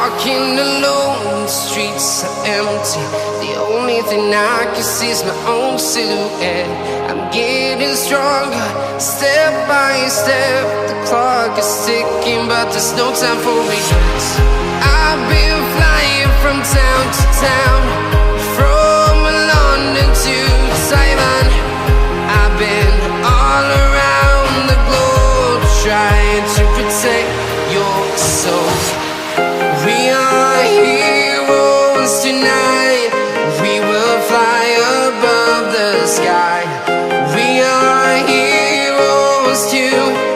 walking alone, the streets are empty. The only thing I can see is my own silhouette. I'm getting stronger, step by step. The clock is ticking, but there's no time for regrets. I've been flying from town to town, from London to Taiwan. I've been all around the globe, trying to protect your soul. We are heroes tonight. We will fly above the sky. We are heroes tonight.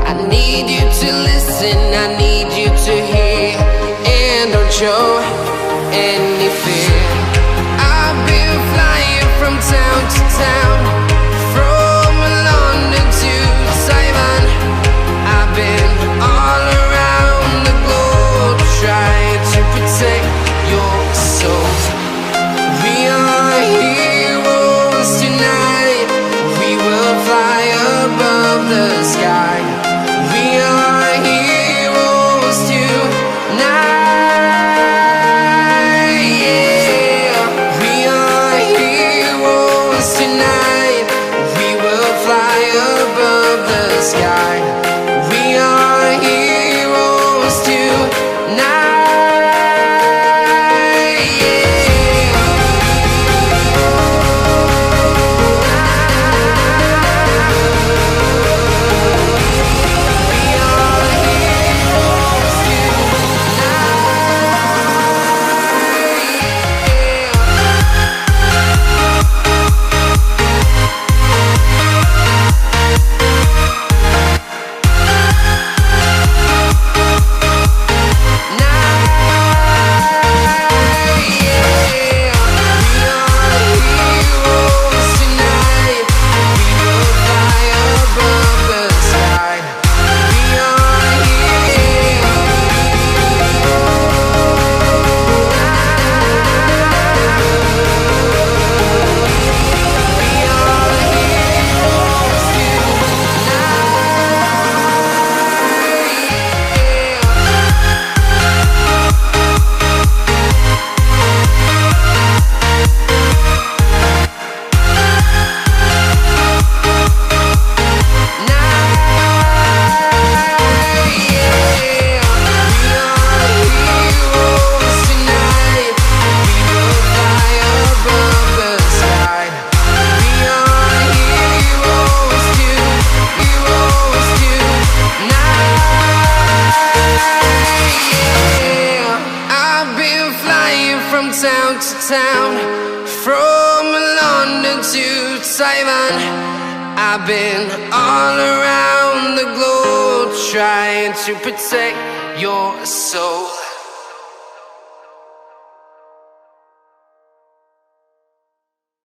I need you to listen, I need you to hear, and don't show any fear. I've been flying from town to town, from London to Taiwan. I've been all around the globe, trying to protect your soul. We are heroes tonight. We will fly above the sky. We are heroes tonight. Yeah. We are heroes tonight. We will fly above the sky. We are heroes tonight. From town to town, from London to Taiwan. I've been all around the globe, trying to protect your soul.